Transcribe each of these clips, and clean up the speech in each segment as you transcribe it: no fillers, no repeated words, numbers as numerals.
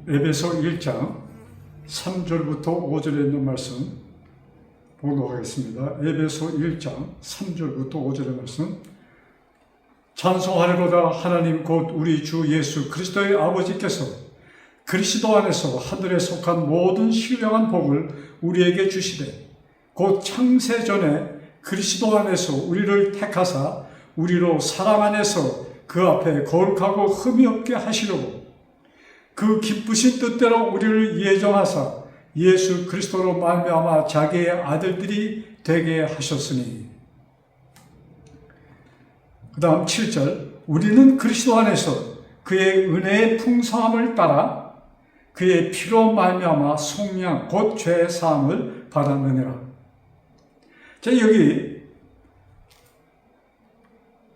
에베소 1장 3절부터 5절에 있는 말씀 보도록 하겠습니다. 에베소 1장 3절부터 5절의 말씀. 찬송하리로다. 하나님 곧 우리 주 예수 그리스도의 아버지께서 그리스도 안에서 하늘에 속한 모든 신령한 복을 우리에게 주시되 곧 창세전에 그리스도 안에서 우리를 택하사 우리로 사랑 안에서 그 앞에 거룩하고 흠이 없게 하시려고 그 기쁘신 뜻대로 우리를 예정하사 예수 그리스도로 말미암아 자기의 아들들이 되게 하셨으니. 그 다음 7절. 우리는 그리스도 안에서 그의 은혜의 풍성함을 따라 그의 피로 말미암아 속량 곧 죄 사함을 받았느니라. 자, 여기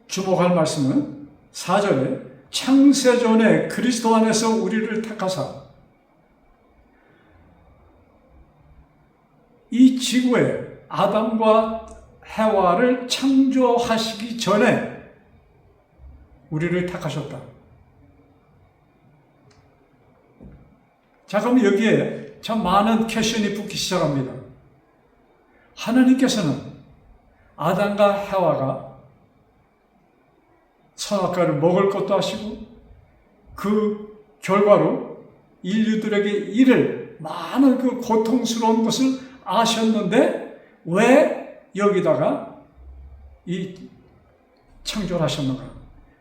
주목할 말씀은 4절에 창세전에 그리스도 안에서 우리를 택하사 이 지구에 아담과 해와를 창조하시기 전에 우리를 택하셨다. 자, 그럼 여기에 참 많은 퀘션이 붙기 시작합니다. 하나님께서는 아담과 해와가 선악과를 먹을 것도 하시고 그 결과로 인류들에게 이를 많은 그 고통스러운 것을 아셨는데 왜 여기다가 이 창조를 하셨는가?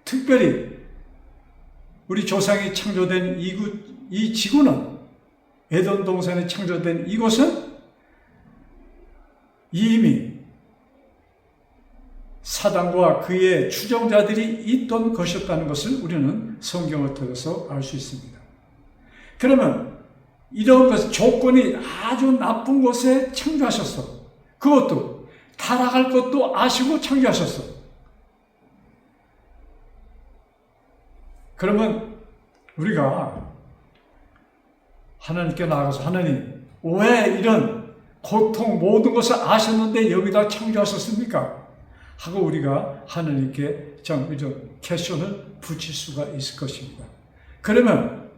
특별히 우리 조상이 창조된 이 지구는 에덴 동산에 창조된 이곳은 이미 사단과 그의 추종자들이 있던 것이었다는 것을 우리는 성경을 통해서 알 수 있습니다. 그러면 이런 것 조건이 아주 나쁜 곳에 창조하셨어. 그것도 타락할 것도 아시고 창조하셨어. 그러면 우리가 하나님께 나아가서 하나님 왜 이런 고통 모든 것을 아셨는데 여기다 창조하셨습니까? 하고 우리가 하나님께 참 이런 퀘션을 붙일 수가 있을 것입니다. 그러면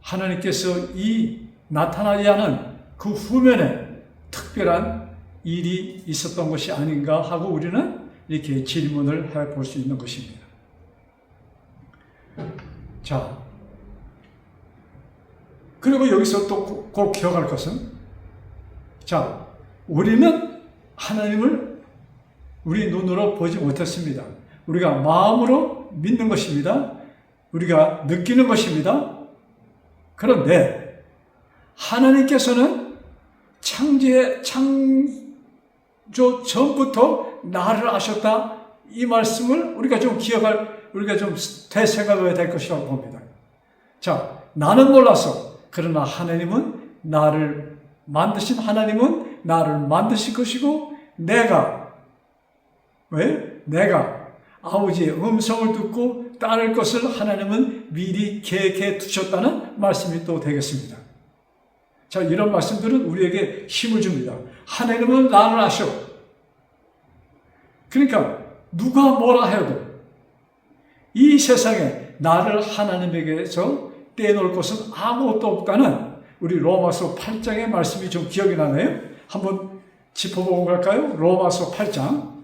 하나님께서 이 나타나지 않은 그 후면에 특별한 일이 있었던 것이 아닌가 하고 우리는 이렇게 질문을 해볼 수 있는 것입니다. 자, 그리고 여기서 또 꼭 기억할 것은, 자, 우리는 하나님을 우리 눈으로 보지 못했습니다. 우리가 마음으로 믿는 것입니다. 우리가 느끼는 것입니다. 그런데 하나님께서는 창조 전부터 나를 아셨다. 이 말씀을 우리가 좀 우리가 좀 되새겨야 될 것이라고 봅니다. 자, 나는 몰랐어. 그러나 하나님은 만드신 하나님은 나를 만드실 것이고 내가 아버지의 음성을 듣고 따를 것을 하나님은 미리 계획해 두셨다는 말씀이 또 되겠습니다. 자, 이런 말씀들은 우리에게 힘을 줍니다. 하나님은 나를 아셔. 그러니까 누가 뭐라 해도 이 세상에 나를 하나님에게서 떼놓을 것은 아무것도 없다는 우리 로마서 8장의 말씀이 좀 기억이 나네요. 한번 짚어보고 갈까요? 로마서 8장에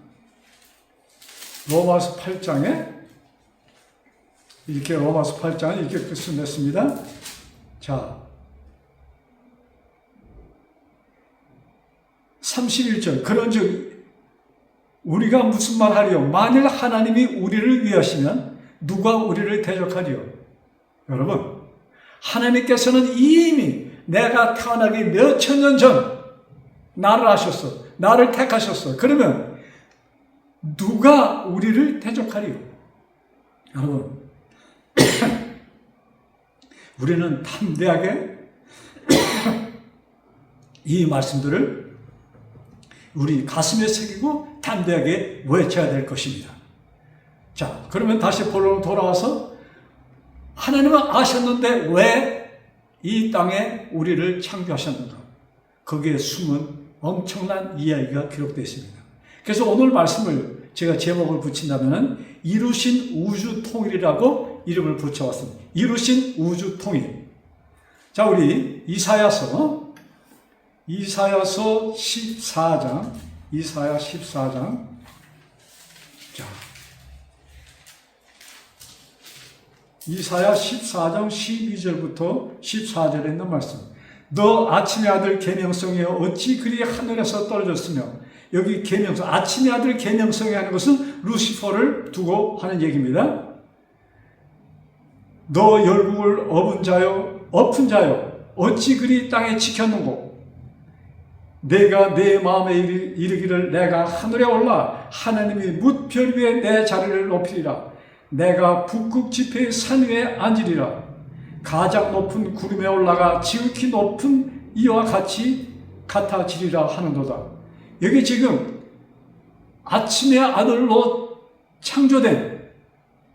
이렇게 로마서 8장을 이렇게 끝을 냈습니다. 자, 31절. 그런즉 우리가 무슨 말 하리요? 만일 하나님이 우리를 위하시면 누가 우리를 대적하리요? 여러분, 하나님께서는 이미 내가 태어나기 몇 천 년 전 나를 아셨어. 나를 택하셨어. 그러면 누가 우리를 대적하리요? 여러분, 우리는 담대하게 이 말씀들을 우리 가슴에 새기고 담대하게 외쳐야 될 것입니다. 자, 그러면 다시 본론으로 돌아와서 하나님은 아셨는데 왜 이 땅에 우리를 창조하셨는가? 거기에 숨은 엄청난 이야기가 기록되어 있습니다. 그래서 오늘 말씀을 제가 제목을 붙인다면 이루신 우주 통일이라고 이름을 붙여왔습니다. 이루신 우주 통일. 자, 우리 이사야서 14장, 이사야 14장. 자, 이사야 14장 12절부터 14절에 있는 말씀. 너 아침의 아들 계명성이여 어찌 그리 하늘에서 떨어졌으며, 여기 계명성, 아침의 아들 계명성이 하는 것은 루시퍼를 두고 하는 얘기입니다. 너 열국을 엎은 자여 어찌 그리 땅에 지켰는고, 내가 내 마음에 이르기를 내가 하늘에 올라 하나님이 뭇별 위에 내 자리를 높이리라. 내가 북극 지폐의 산 위에 앉으리라. 가장 높은 구름에 올라가 지극히 높은 이와 같아지리라 하는도다. 여기 지금 아침의 아들로 창조된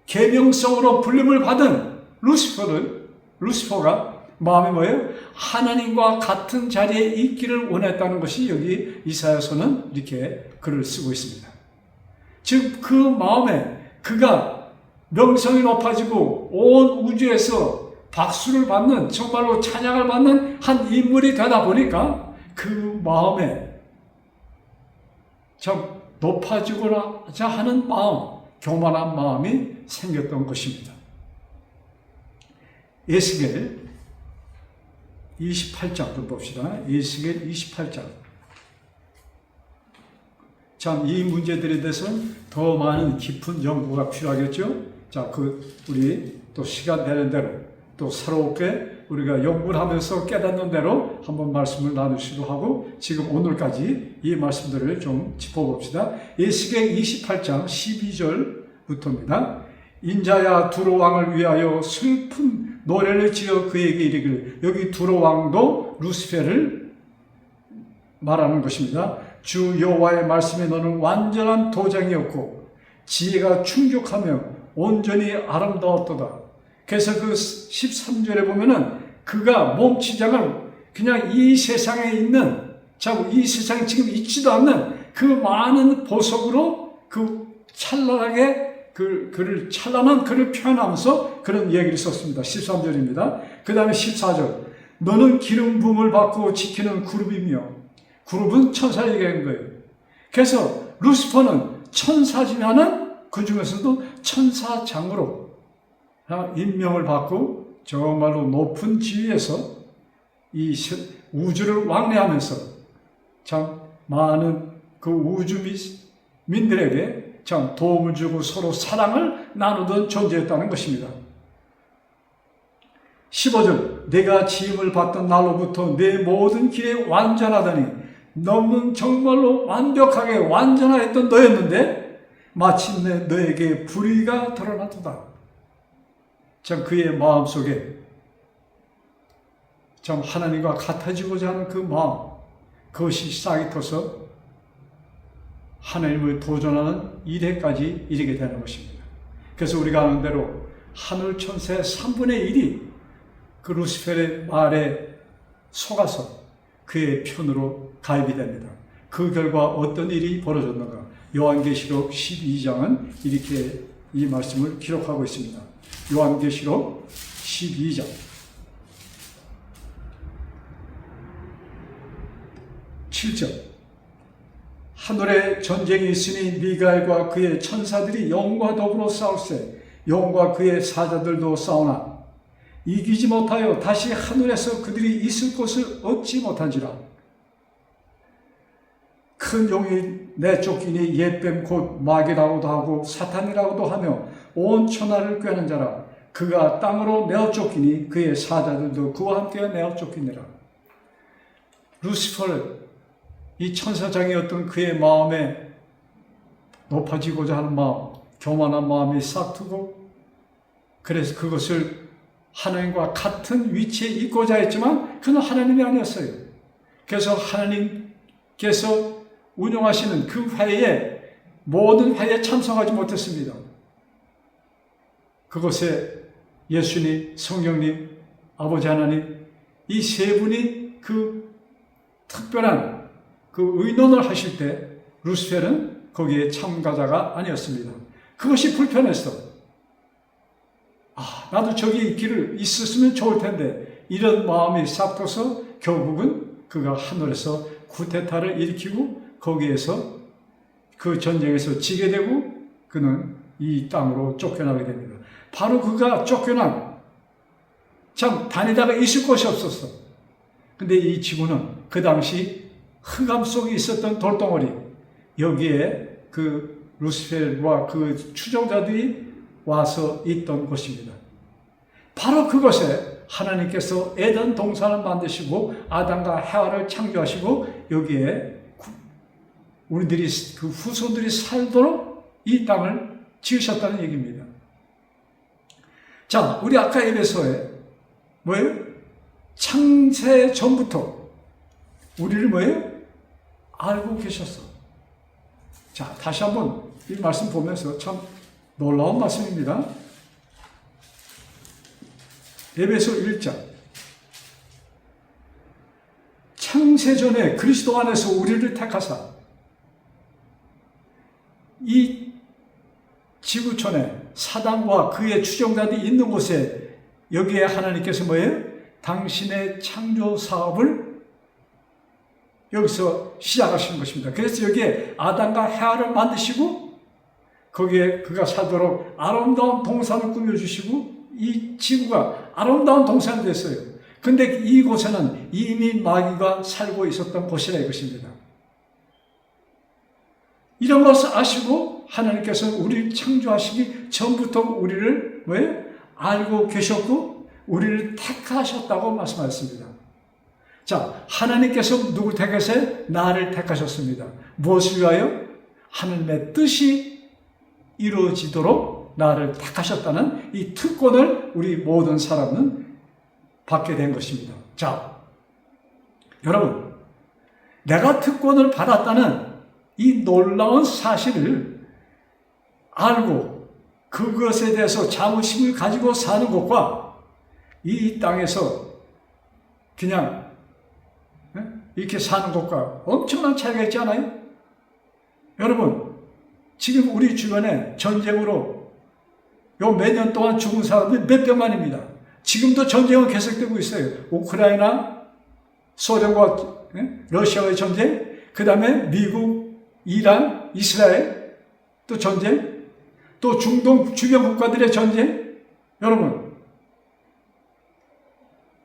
계명성으로 불림을 받은 루시퍼가 마음이 뭐예요? 하나님과 같은 자리에 있기를 원했다는 것이 여기 이사야서는 이렇게 글을 쓰고 있습니다. 즉 그 마음에 그가 명성이 높아지고 온 우주에서 박수를 받는, 정말로 찬양을 받는 한 인물이 되다 보니까 그 마음에 참 높아지고자 하는 마음, 교만한 마음이 생겼던 것입니다. 에스겔 28장 좀 봅시다. 에스겔 28장. 참 이 문제들에 대해서는 더 많은 깊은 연구가 필요하겠죠. 자, 우리 또 시간 되는 대로 또 새롭게 우리가 연구를 하면서 깨닫는 대로 한번 말씀을 나누시기도 하고, 지금 오늘까지 이 말씀들을 좀 짚어봅시다. 에스겔 28장 12절부터입니다. 인자야 두로 왕을 위하여 슬픈 노래를 지어 그에게 이르기를. 여기 두로 왕도 루시페를 말하는 것입니다. 주 여호와의 말씀에 너는 완전한 도장이었고 지혜가 충족하며 온전히 아름다웠도다. 그래서 그 13절에 보면은 그가 몸치장을 그냥 이 세상에 있는, 참 이 세상에 지금 있지도 않는 그 많은 보석으로 그 찬란하게 찬란한 글을 표현하면서 그런 얘기를 썼습니다. 13절입니다. 그 다음에 14절. 너는 기름 부음을 받고 지키는 그룹이며, 그룹은 천사 얘기하는 거예요. 그래서 루시퍼는 천사지만은 그 중에서도 천사장으로 임명을 받고 정말로 높은 지위에서 이 우주를 왕래하면서 참 많은 그 우주민들에게 참 도움을 주고 서로 사랑을 나누던 존재였다는 것입니다. 15절. 내가 지음을 받던 날로부터 내 모든 길에 완전하다니, 너는 정말로 완벽하게 완전하였던 너였는데 마침내 너에게 불의가 드러났도다. 참 그의 마음속에 참 하나님과 같아지고자 하는 그 마음, 그것이 싹이 터서 하나님을 도전하는 일에까지 이르게 되는 것입니다. 그래서 우리가 아는 대로 하늘 천사의 3분의 1이 그 루시펠의 말에 속아서 그의 편으로 가입이 됩니다. 그 결과 어떤 일이 벌어졌는가? 요한계시록 12장은 이렇게 이 말씀을 기록하고 있습니다. 요한계시록 12장 7절. 하늘에 전쟁이 있으니 미가엘과 그의 천사들이 영과 더불어 싸울세. 영과 그의 사자들도 싸우나 이기지 못하여 다시 하늘에서 그들이 있을 곳을 얻지 못한지라. 큰 용이 내쫓기니 옛뱀 곧 마귀라고도 하고 사탄이라고도 하며 온 천하를 꾀는 자라. 그가 땅으로 내어쫓기니 그의 사자들도 그와 함께 내어쫓기니라. 루시퍼, 이 천사장이었던 그의 마음에 높아지고자 하는 마음, 교만한 마음이 싹트고, 그래서 그것을 하나님과 같은 위치에 있고자 했지만 그는 하나님이 아니었어요. 그래서 하나님께서 운영하시는 그 회의에, 모든 회의에 참석하지 못했습니다. 그곳에 예수님, 성령님, 아버지 하나님, 이 세 분이 그 특별한 그 의논을 하실 때 루시펠은 거기에 참가자가 아니었습니다. 그것이 불편했어. 나도 저기 길을 있었으면 좋을 텐데 이런 마음이 싹터서 결국은 그가 하늘에서 쿠데타를 일으키고 거기에서 그 전쟁에서 지게 되고 그는 이 땅으로 쫓겨나게 됩니다. 바로 그가 쫓겨난 참 다니다가 있을 곳이 없었어. 근데 이 지구는 그 당시 흑암 속에 있었던 돌덩어리, 여기에 그 루시펠과 그 추종자들이 와서 있던 곳입니다. 바로 그곳에 하나님께서 에덴 동산을 만드시고 아담과 해와를 창조하시고 여기에 우리들이 그 후손들이 살도록 이 땅을 지으셨다는 얘기입니다. 자, 우리 아까 에베소에 뭐예요? 창세 전부터 우리를 뭐예요? 알고 계셨어. 자, 다시 한번 이 말씀 보면서 참 놀라운 말씀입니다. 에베소 1장. 창세전에 그리스도 안에서 우리를 택하사 이 지구촌에 사단과 그의 추종자들이 있는 곳에 여기에 하나님께서 뭐예요? 당신의 창조 사업을 여기서 시작하신 것입니다. 그래서 여기에 아담과 해와를 만드시고 거기에 그가 살도록 아름다운 동산을 꾸며주시고 이 지구가 아름다운 동산이 됐어요. 근데 이곳에는 이미 마귀가 살고 있었던 곳이라 이것입니다. 이런 것을 아시고 하나님께서 우리를 창조하시기 전부터 우리를 뭐예요? 알고 계셨고 우리를 택하셨다고 말씀하셨습니다. 자, 하나님께서 누굴 택하세요? 나를 택하셨습니다. 무엇을 위하여? 하나님의 뜻이 이루어지도록 나를 택하셨다는 이 특권을 우리 모든 사람은 받게 된 것입니다. 자, 여러분, 내가 특권을 받았다는 이 놀라운 사실을 알고 그것에 대해서 자부심을 가지고 사는 것과 이 땅에서 그냥 이렇게 사는 것과 엄청난 차이가 있지 않아요? 여러분, 지금 우리 주변에 전쟁으로 요 몇 년 동안 죽은 사람들이 몇백만입니다. 지금도 전쟁은 계속되고 있어요. 우크라이나, 소련과 러시아의 전쟁, 그 다음에 미국, 이란, 이스라엘, 또 전쟁, 또 중동 주변 국가들의 전쟁. 여러분,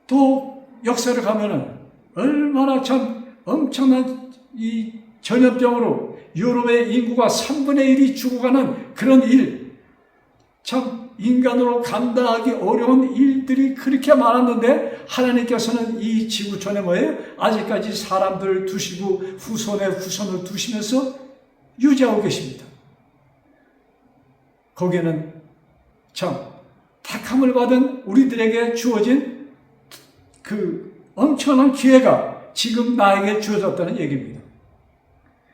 또 역사를 가면은 얼마나 참 엄청난 이 전염병으로 유럽의 인구가 3분의 1이 죽어가는 그런 일, 참 인간으로 감당하기 어려운 일들이 그렇게 많았는데 하나님께서는 이 지구촌에 뭐예요? 아직까지 사람들을 두시고 후손의 후손을 두시면서 유지하고 계십니다. 거기에는 참 택함을 받은 우리들에게 주어진 그 엄청난 기회가 지금 나에게 주어졌다는 얘기입니다.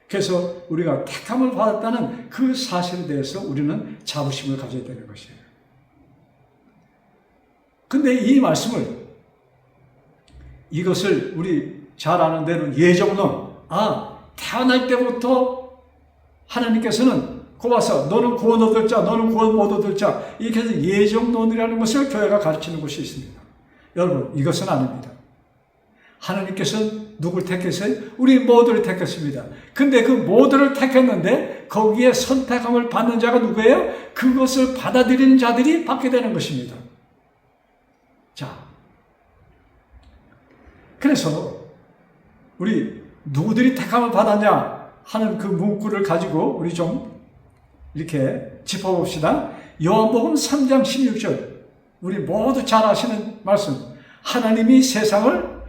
그래서 우리가 택함을 받았다는 그 사실에 대해서 우리는 자부심을 가져야 되는 것이에요. 근데 이 말씀을, 이것을 우리 잘 아는 대로 예정론, 태어날 때부터 하나님께서는 고와서 너는 구원 얻을 자, 너는 구원 못 얻을 자, 이렇게 해서 예정론이라는 것을 교회가 가르치는 것이 있습니다. 여러분, 이것은 아닙니다. 하나님께서는 누굴 택했어요? 우리 모두를 택했습니다. 근데 그 모두를 택했는데 거기에 선택함을 받는 자가 누구예요? 그것을 받아들이는 자들이 받게 되는 것입니다. 자, 그래서 우리 누구들이 택함을 받았냐 하는 그 문구를 가지고 우리 좀 이렇게 짚어봅시다. 요한복음 3장 16절, 우리 모두 잘 아시는 말씀. 하나님이 세상을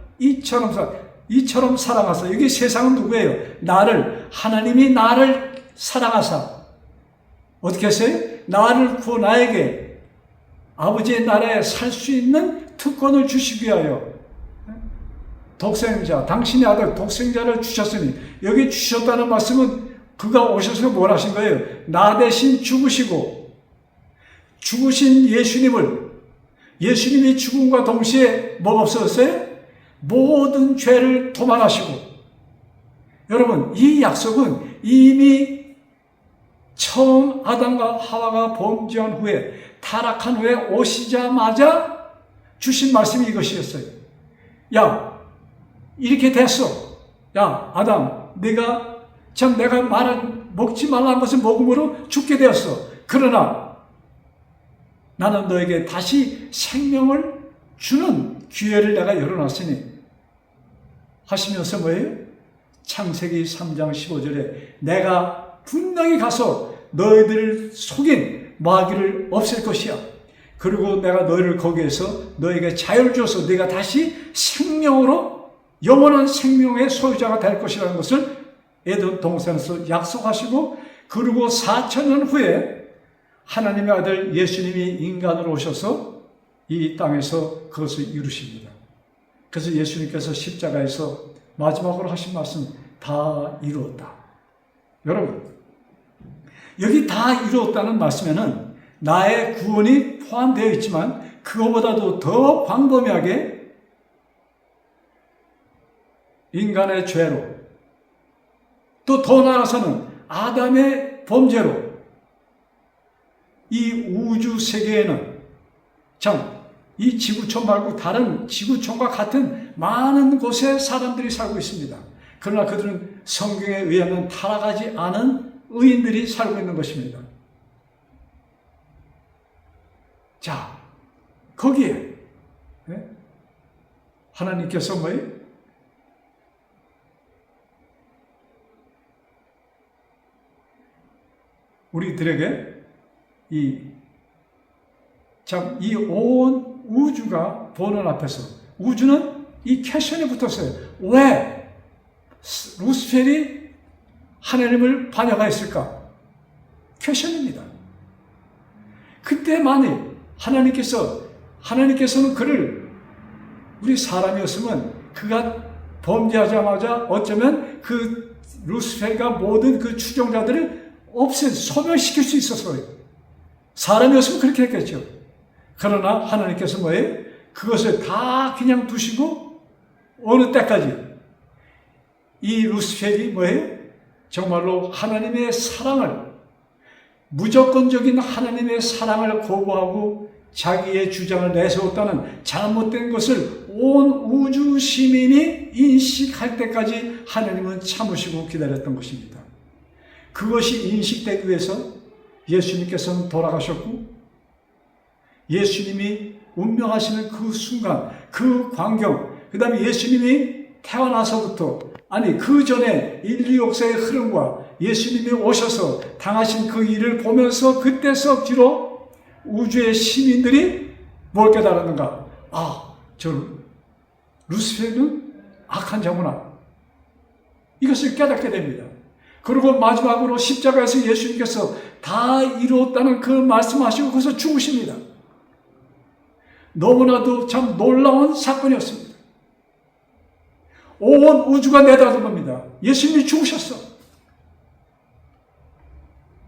이처럼 사랑하사. 여기 세상은 누구예요? 하나님이 나를 사랑하사. 어떻게 했어요? 나를 나에게 아버지의 나라에 살 수 있는 특권을 주시기 위하여 독생자, 당신의 아들 독생자를 주셨으니, 여기 주셨다는 말씀은 그가 오셔서 뭘 하신 거예요? 나 대신 죽으시고, 죽으신 예수님이 죽음과 동시에 뭐가 없어졌어요? 모든 죄를 도말하시고. 여러분, 이 약속은 이미 처음 아담과 하와가 범죄한 후에, 타락한 후에 오시자마자 주신 말씀이 이것이었어요. 야, 이렇게 됐어. 야, 아담, 내가 먹지 말라는 것을 먹음으로 죽게 되었어. 그러나 나는 너에게 다시 생명을 주는 기회를 내가 열어놨으니 하시면서 뭐예요? 창세기 3장 15절에 내가 분명히 가서 너희들을 속인 마귀를 없앨 것이야. 그리고 내가 너희를 거기에서 너에게 자유를 줘서 네가 다시 생명으로 영원한 생명의 소유자가 될 것이라는 것을 에덴 동산에서 약속하시고, 그리고 4,000년 후에 하나님의 아들 예수님이 인간으로 오셔서 이 땅에서 그것을 이루십니다. 그래서 예수님께서 십자가에서 마지막으로 하신 말씀, 다 이루었다. 여러분, 여기 다 이루었다는 말씀에는 나의 구원이 포함되어 있지만 그거보다도 더 광범위하게 인간의 죄로, 또 더 나아가서는 아담의 범죄로 이 우주 세계에는 이 지구촌 말고 다른 지구촌과 같은 많은 곳에 사람들이 살고 있습니다. 그러나 그들은 성경에 의하면 타락하지 않은 의인들이 살고 있는 것입니다. 자, 거기에 하나님께서 뭐예요? 우리들에게 이 온 우주가 보는 앞에서, 우주는 이 퀘션에 붙었어요. 왜 루시펠이 하나님을 반역하였을까? 퀘션입니다. 그때 만일 하나님께서는 그를, 우리 사람이었으면 그가 범죄하자마자 어쩌면 그 루시펠과 모든 그 추종자들을 소멸시킬 수 있었어요. 사람이었으면 그렇게 했겠죠. 그러나 하나님께서 뭐예요? 그것을 다 그냥 두시고 어느 때까지 이 루시펠이 뭐예요? 정말로 하나님의 사랑을, 무조건적인 하나님의 사랑을 거부하고 자기의 주장을 내세웠다는 잘못된 것을 온 우주 시민이 인식할 때까지 하나님은 참으시고 기다렸던 것입니다. 그것이 인식되기 위해서 예수님께서는 돌아가셨고, 예수님이 운명하시는 그 순간, 그 광경, 그 다음에 예수님이 태어나서부터, 그 전에 인류 역사의 흐름과 예수님이 오셔서 당하신 그 일을 보면서 그때서 뒤로 우주의 시민들이 뭘 깨달았는가? 저 루시펠은 악한 자구나. 이것을 깨닫게 됩니다. 그리고 마지막으로 십자가에서 예수님께서 다 이루었다는 그 말씀하시고 거기서 죽으십니다. 너무나도 참 놀라운 사건이었습니다. 온 우주가 내다본 겁니다. 예수님이 죽으셨어.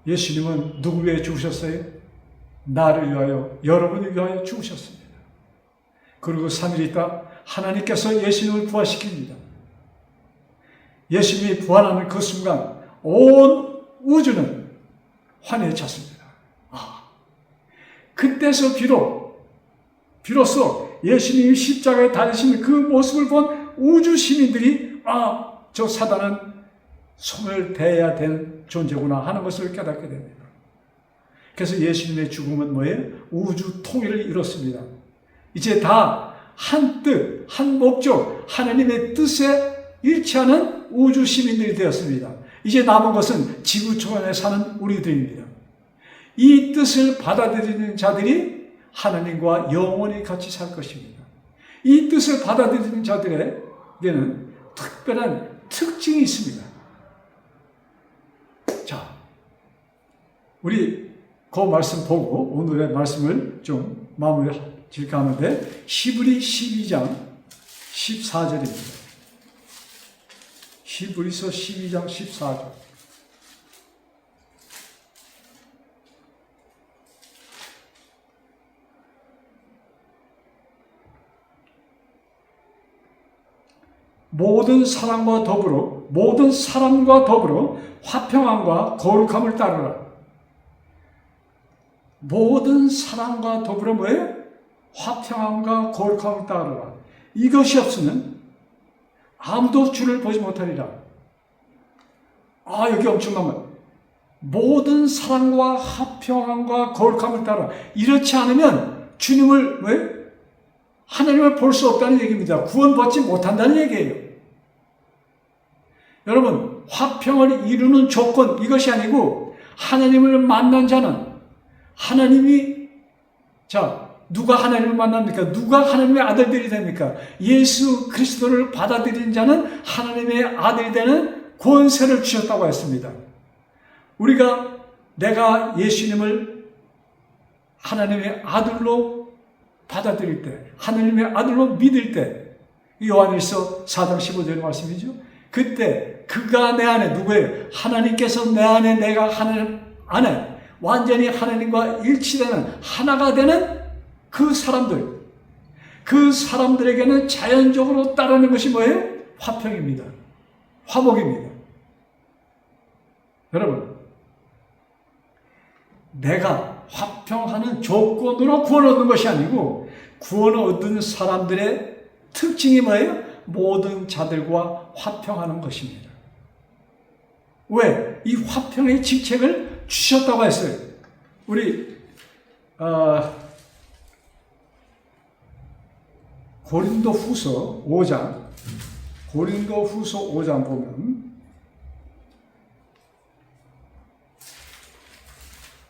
예수님은 누구 위해 죽으셨어요? 나를 위하여, 여러분을 위하여 죽으셨습니다. 그리고 3일 있다 하나님께서 예수님을 부활시킵니다. 예수님이 부활하는 그 순간 온 우주는 환희에 찼습니다. 그때서 비로소 예수님이 십자가에 달리시는 그 모습을 본 우주 시민들이 저 사단은 소멸돼야 될 존재구나 하는 것을 깨닫게 됩니다. 그래서 예수님의 죽음은 뭐예요? 우주 통일을 이뤘습니다. 이제 다 한 뜻, 한 목적, 하나님의 뜻에 일치하는 우주 시민들이 되었습니다. 이제 남은 것은 지구촌에 사는 우리들입니다. 이 뜻을 받아들이는 자들이 하나님과 영원히 같이 살 것입니다. 이 뜻을 받아들이는 자들에게는 특별한 특징이 있습니다. 자, 우리 그 말씀 보고 오늘의 말씀을 좀 마무리 질까 하는데, 히브리 12장 14절입니다. 히브리서 12장 14절. 모든 사람과 더불어 화평함과 거룩함을 따르라. 모든 사랑과 더불어 뭐예요? 화평함과 거룩함을 따르라. 이것이 없으면 아무도 주를 보지 못하리라. 여기 엄청난 말. 모든 사랑과 화평함과 거룩함을 따라. 이렇지 않으면 주님을 왜? 하나님을 볼 수 없다는 얘기입니다. 구원받지 못한다는 얘기예요. 여러분, 화평을 이루는 조건 이것이 아니고 하나님을 만난 자는 누가 하나님을 만납니까? 누가 하나님의 아들들이 됩니까? 예수 그리스도를 받아들인 자는 하나님의 아들이 되는 권세를 주셨다고 했습니다. 내가 예수님을 하나님의 아들로 받아들일 때, 하나님의 아들로 믿을 때, 요한일서 4장 15절의 말씀이죠. 그때 그가 내 안에 누구예요? 하나님께서 내 안에, 내가 하나님 안에 완전히 하나님과 일치되는 하나가 되는 그 사람들에게는 자연적으로 따르는 것이 뭐예요? 화평입니다. 화목입니다. 여러분, 내가 화평하는 조건으로 구원 얻는 것이 아니고 구원을 얻은 사람들의 특징이 뭐예요? 모든 자들과 화평하는 것입니다. 왜? 이 화평의 직책을 주셨다고 했어요. 우리 고린도후서 5장 보면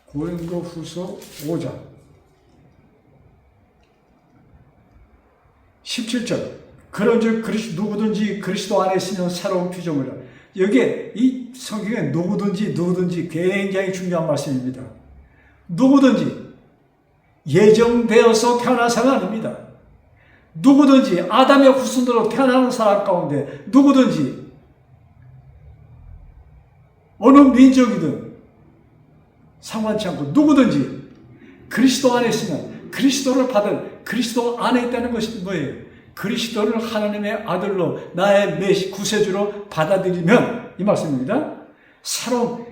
고린도후서 5장 17절. 그런즉 누구든지 그리스도 안에 있으면 새로운 피조물이라. 여기에 이 성경에 누구든지 굉장히 중요한 말씀입니다. 누구든지 예정되어서 태어난 사람은 아닙니다. 누구든지 아담의 후손으로 태어나는 사람 가운데 누구든지 어느 민족이든 상관치 않고 누구든지 그리스도 안에 있으면 그리스도를 받을, 그리스도 안에 있다는 것이 뭐예요? 그리스도를 하나님의 아들로 나의 구세주로 받아들이면, 이 말씀입니다.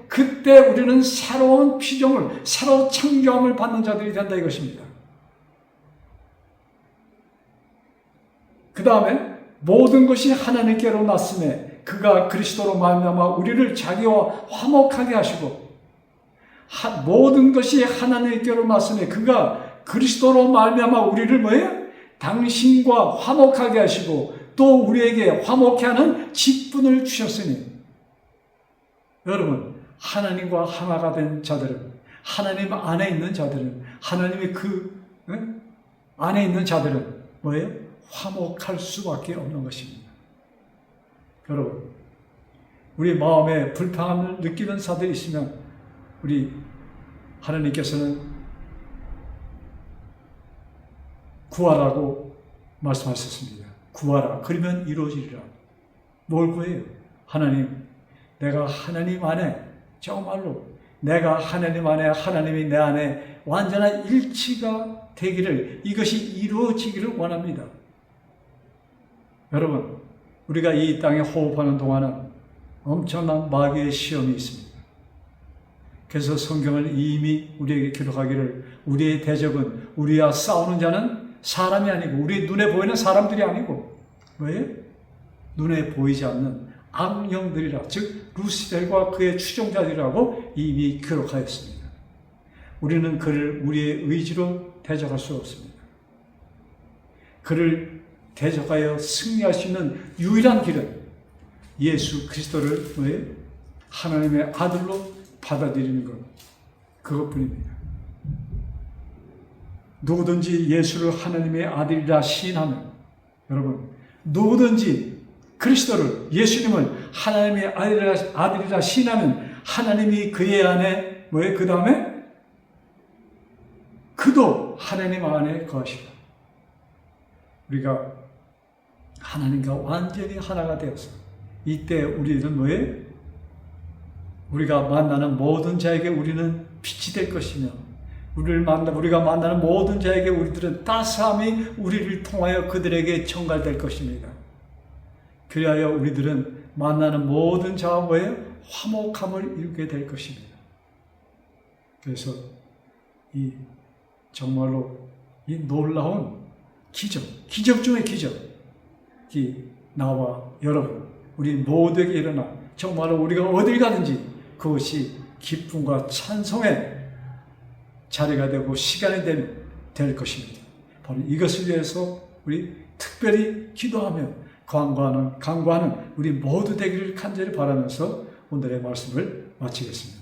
그때 우리는 새로운 피조물, 새로운 창조함을 받는 자들이 된다 이것입니다. 그 다음에 모든 것이 하나님께로 났음에 그가 그리스도로 말미암아 우리를 자기와 화목하게 하시고, 모든 것이 하나님께로 났음에 그가 그리스도로 말미암아 우리를 뭐예요? 당신과 화목하게 하시고 또 우리에게 화목케 하는 직분을 주셨으니, 여러분, 하나님과 하나가 된 자들은, 하나님 안에 있는 자들은, 하나님의 안에 있는 자들은 뭐예요? 화목할 수밖에 없는 것입니다. 여러분, 우리 마음에 불평함을 느끼는 자들이 있으면 우리 하나님께서는 구하라고 말씀하셨습니다. 구하라. 그러면 이루어지리라. 뭘 구해요? 하나님, 내가 하나님 안에, 정말로 내가 하나님 안에, 하나님이 내 안에 완전한 일치가 되기를, 이것이 이루어지기를 원합니다. 여러분, 우리가 이 땅에 호흡하는 동안은 엄청난 마귀의 시험이 있습니다. 그래서 성경을 이미 우리에게 기록하기를, 우리의 대적은, 우리와 싸우는 자는 사람이 아니고, 우리 눈에 보이는 사람들이 아니고 뭐예요? 눈에 보이지 않는 악령들이라, 즉 루시펠과 그의 추종자들이라고 이미 기록하였습니다. 우리는 그를 우리의 의지로 대적할 수 없습니다. 그를 대적하여 승리할 수 있는 유일한 길은 예수 그리스도를 뭐예요? 하나님의 아들로 받아들이는 것, 그것뿐입니다. 누구든지 예수를 하나님의 아들이라 시인하면, 여러분, 누구든지 그리스도를, 예수님을 하나님의 아들이라 시인하면 하나님이 그의 안에 뭐예요? 그 다음에 그도 하나님 안에 거하시라. 우리가 하나님과 완전히 하나가 되어서 이때 우리는 뭐예요? 우리가 만나는 모든 자에게 우리는 빛이 될 것이며, 우리가 만나는 모든 자에게 우리들은 따스함이 우리를 통하여 그들에게 전갈될 것입니다. 그리하여 우리들은 만나는 모든 자와 뭐예요? 화목함을 이루게 될 것입니다. 그래서 이 정말로 이 놀라운 기적 중의 기적이 나와 여러분, 우리 모두에게 일어나 정말로 우리가 어딜 가든지 그것이 기쁨과 찬송의 자리가 되고 시간이 될 것입니다. 바로 이것을 위해서 우리 특별히 기도하며 간구하는 우리 모두 되기를 간절히 바라면서 오늘의 말씀을 마치겠습니다.